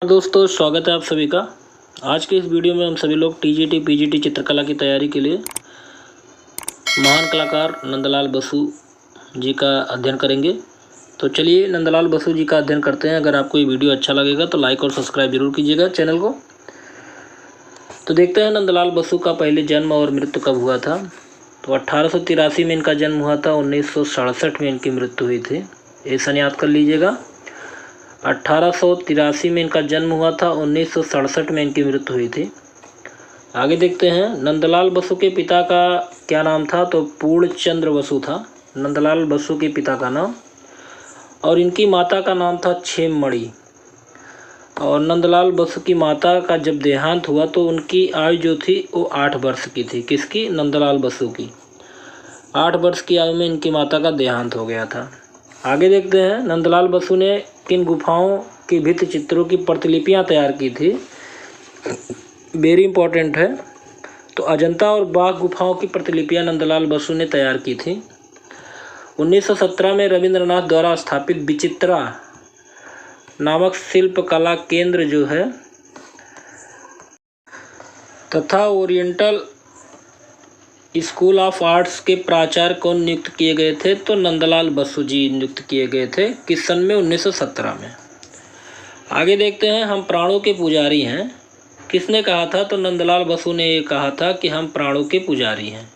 दोस्तों, स्वागत है आप सभी का। आज के इस वीडियो में हम सभी लोग टीजीटी पीजीटी चित्रकला की तैयारी के लिए महान कलाकार नंदलाल बसु जी का अध्ययन करेंगे। तो चलिए नंदलाल बसु जी का अध्ययन करते हैं। अगर आपको ये वीडियो अच्छा लगेगा तो लाइक और सब्सक्राइब जरूर कीजिएगा चैनल को। तो देखते हैं नंदलाल बसु का पहले जन्म और मृत्यु कब हुआ था। तो 1883 में इनका जन्म हुआ था। 1967 में इनकी मृत्यु हुई थी। ये सन याद कर लीजिएगा। 1883 में इनका जन्म हुआ था। 1967 में इनकी मृत्यु हुई थी। आगे देखते हैं नंदलाल बसु के पिता का क्या नाम था। तो पूर्णचंद्र बसु था नंदलाल बसु के पिता का नाम, और इनकी माता का नाम था छेममणि। और नंदलाल बसु की माता का जब देहांत हुआ तो उनकी आयु जो थी वो 8 वर्ष की थी। किसकी? नंदलाल बसु की। 8 वर्ष की आयु में इनकी माता का देहांत हो गया था। आगे देखते हैं नंदलाल बसु ने किन गुफाओं की भित्ति चित्रों की प्रतिलिपियां तैयार की थी। वेरी इंपॉर्टेंट है। तो अजंता और बाघ गुफाओं की प्रतिलिपियां नंदलाल बसु ने तैयार की थी। 1917 में रविंद्रनाथ द्वारा स्थापित विचित्रा नामक शिल्प कला केंद्र जो है तथा ओरिएंटल स्कूल ऑफ आर्ट्स के प्राचार्य कौन नियुक्त किए गए थे। तो नंदलाल बसु जी नियुक्त किए गए थे। किस सन में? 1917 में। आगे देखते हैं हम प्राणों के पुजारी हैं। किसने कहा था? तो नंदलाल बसु ने ये कहा था कि हम प्राणों के पुजारी हैं।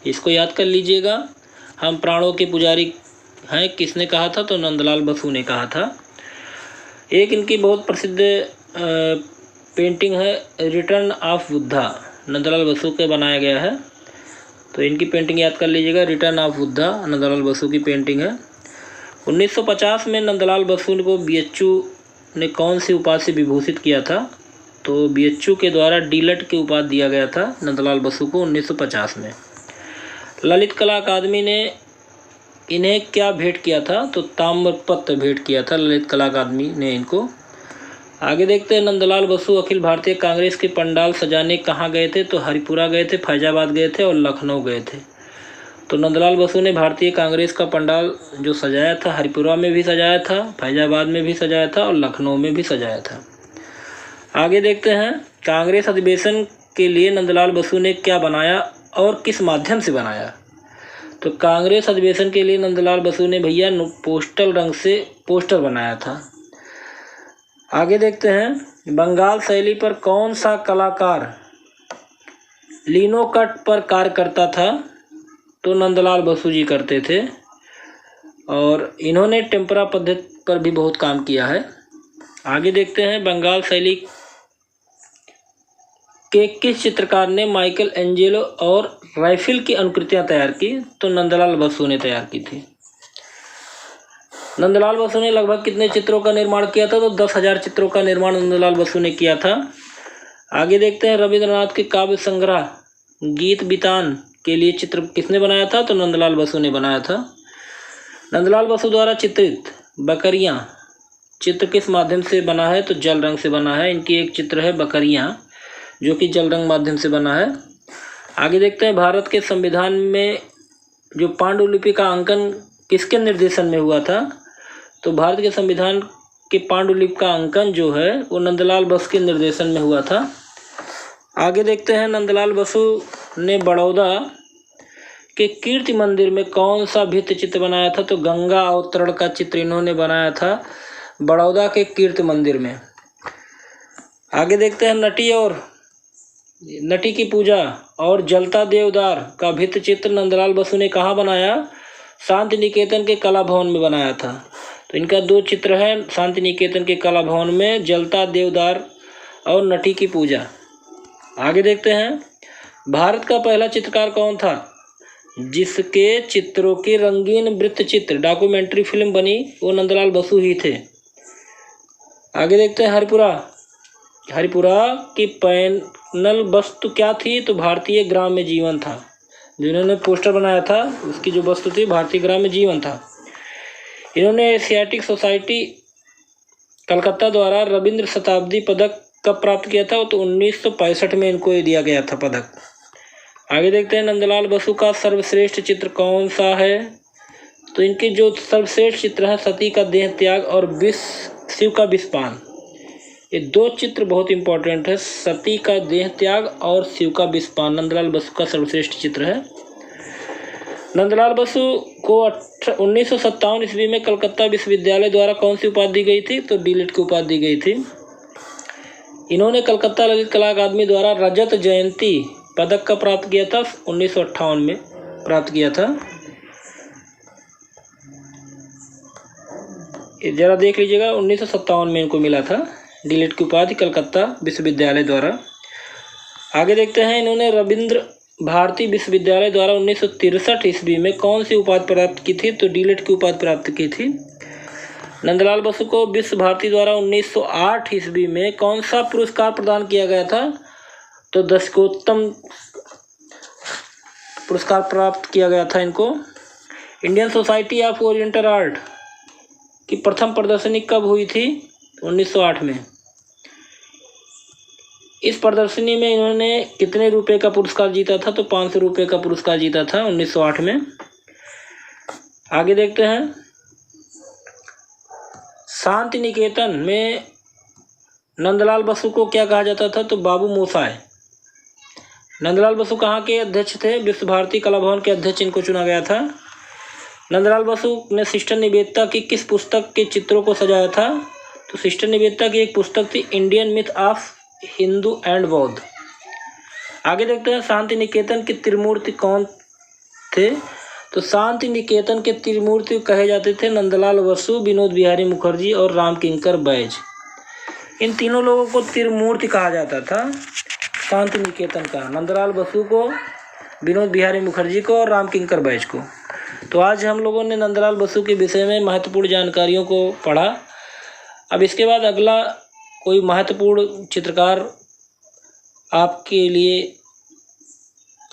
इसको याद कर लीजिएगा, हम प्राणों के पुजारी हैं। किसने कहा था? तो नंदलाल बसु ने कहा था। एक इनकी बहुत प्रसिद्ध पेंटिंग है रिटर्न ऑफ बुद्धा, नंदलाल बसु के बनाया गया है। तो इनकी पेंटिंग याद कर लीजिएगा, रिटर्न ऑफ बुद्धा नंदलाल बसु की पेंटिंग है। 1950 में नंदलाल बसु को बीएचयू ने कौन सी उपाधि से विभूषित किया था। तो बीएचयू के द्वारा डीलट की उपाधि दिया गया था नंदलाल बसु को 1950 में। ललित कला अकादमी ने इन्हें क्या भेंट किया था। तो ताम्रपत्र भेंट किया था ललित कला अकादमी ने इनको। आगे देखते हैं नंदलाल बसु अखिल भारतीय कांग्रेस के पंडाल सजाने कहाँ गए थे। तो हरिपुरा गए थे, फैजाबाद गए थे और लखनऊ गए थे। तो नंदलाल बसु ने भारतीय कांग्रेस का पंडाल जो सजाया था हरिपुरा में भी सजाया था, फैजाबाद में भी सजाया था और लखनऊ में भी सजाया था। आगे देखते हैं कांग्रेस अधिवेशन के लिए नंदलाल बसु ने क्या बनाया और किस माध्यम से बनाया। तो कांग्रेस अधिवेशन के लिए नंदलाल बसु ने भैया पोस्टल रंग से पोस्टर बनाया था। आगे देखते हैं बंगाल शैली पर कौन सा कलाकार लिनोकट पर कार्य करता था। तो नंदलाल बसु जी करते थे और इन्होंने टेम्परा पद्धति पर भी बहुत काम किया है। आगे देखते हैं बंगाल शैली के किस चित्रकार ने माइकल एंजेलो और राइफिल की अनुकृतियां तैयार की। तो नंदलाल बसु ने तैयार की थी। नंदलाल बसु ने लगभग कितने चित्रों का निर्माण किया था। तो 10,000 चित्रों का निर्माण नंदलाल बसु ने किया था। आगे देखते हैं रविंद्रनाथ के काव्य संग्रह गीत बितान के लिए चित्र किसने बनाया था। तो नंदलाल बसु ने बनाया था। नंदलाल बसु द्वारा चित्रित बकरियां चित्र किस माध्यम से बना है। तो जल रंग से बना है। इनकी एक चित्र है बकरियां जो कि जल रंग माध्यम से बना है। आगे देखते हैं भारत के संविधान में जो पांडुलिपि का अंकन किसके निर्देशन में हुआ था। तो भारत के संविधान के पांडुलिपि का अंकन जो है वो नंदलाल बसु के निर्देशन में हुआ था। आगे देखते हैं नंदलाल बसु ने बड़ौदा के कीर्ति मंदिर में कौन सा भित्ति चित्र बनाया था। तो गंगा अवतरण का चित्र इन्होंने बनाया था बड़ौदा के कीर्ति मंदिर में। आगे देखते हैं नटी की पूजा और जलता देवदार का भित्ति चित्र नंदलाल बसु ने कहाँ बनाया। शांति निकेतन के कला भवन में बनाया था। तो इनका 2 चित्र है शांति निकेतन के कला भवन में, जलता देवदार और नटी की पूजा। आगे देखते हैं भारत का पहला चित्रकार कौन था जिसके चित्रों की रंगीन वृत्त चित्र डॉक्यूमेंट्री फिल्म बनी। वो नंदलाल बसु ही थे। आगे देखते हैं हरिपुरा की पैनल वस्तु क्या थी। तो भारतीय ग्राम्य जीवन था। जिन्होंने पोस्टर बनाया था उसकी जो वस्तु थी भारतीय ग्राम्य जीवन था। इन्होंने एशियाटिक सोसाइटी कलकत्ता द्वारा रविंद्र शताब्दी पदक कब प्राप्त किया था। तो 1965 में इनको दिया गया था पदक। आगे देखते हैं नंदलाल बसु का सर्वश्रेष्ठ चित्र कौन सा है। तो इनके जो सर्वश्रेष्ठ चित्र है सती का देह त्याग और शिव का विषपान, ये दो चित्र बहुत इंपॉर्टेंट है, सती का देह त्याग और शिव का विषपान, नंदलाल बसु का सर्वश्रेष्ठ चित्र है। नंदलाल बसु को 1957 ईस्वी में कलकत्ता विश्वविद्यालय द्वारा कौन सी उपाधि दी गई थी? तो डीलिट की उपाधि दी गई थी। इन्होंने कलकत्ता ललित कला अकादमी द्वारा रजत जयंती पदक का प्राप्त किया था, 1958 में प्राप्त किया था। जरा देख लीजिएगा, 1957 में इनको मिला था डीलिट की उपाधि कलकत्ता विश्वविद्यालय द्वारा। आगे देखते हैं, इन्होंने रविंद्र भारती विश्वविद्यालय द्वारा 1963 ईस्वी में कौन सी उपाधि प्राप्त की थी? तो डीलिट की उपाधि प्राप्त की थी। नंदलाल बसु को विश्व भारती द्वारा 1908 ईस्वी में कौन सा पुरस्कार प्रदान किया गया था? तो दशकोत्तम पुरस्कार प्राप्त किया गया था इनको। Indian society of oriental art की प्रथम प्रदर्शनी कब हुई थी? 1908 में। इस प्रदर्शनी में इन्होंने कितने रुपए का पुरस्कार जीता था? तो 500 रुपये का पुरस्कार जीता था 1908 में। आगे देखते हैं, शांति निकेतन में नंदलाल बसु को क्या कहा जाता था? तो बाबू मोसाय। नंदलाल बसु कहाँ के अध्यक्ष थे? विश्व भारती कला भवन के अध्यक्ष इनको चुना गया था। नंदलाल बसु ने सिस्टर निवेदिता की किस पुस्तक के चित्रों को सजाया था? तो सिस्टर निवेदिता की एक पुस्तक थी Indian myth of Hindu and बौद्ध। आगे देखते हैं, शांति निकेतन के त्रिमूर्ति कौन थे? तो शांति निकेतन के त्रिमूर्ति कहे जाते थे नंदलाल बसु, विनोद बिहारी मुखर्जी और रामकिंकर बैज। इन तीनों लोगों को त्रिमूर्ति कहा जाता था शांति निकेतन का, नंदलाल बसु को, विनोद बिहारी मुखर्जी को और रामकिंकर बैज को। तो आज हम लोगों ने नंदलाल बसु के विषय में महत्वपूर्ण जानकारियों को पढ़ा। अब इसके बाद अगला कोई महत्वपूर्ण चित्रकार आपके लिए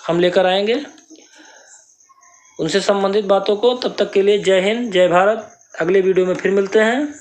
हम लेकर आएंगे, उनसे संबंधित बातों को। तब तक के लिए जय हिंद, जय भारत। अगले वीडियो में फिर मिलते हैं।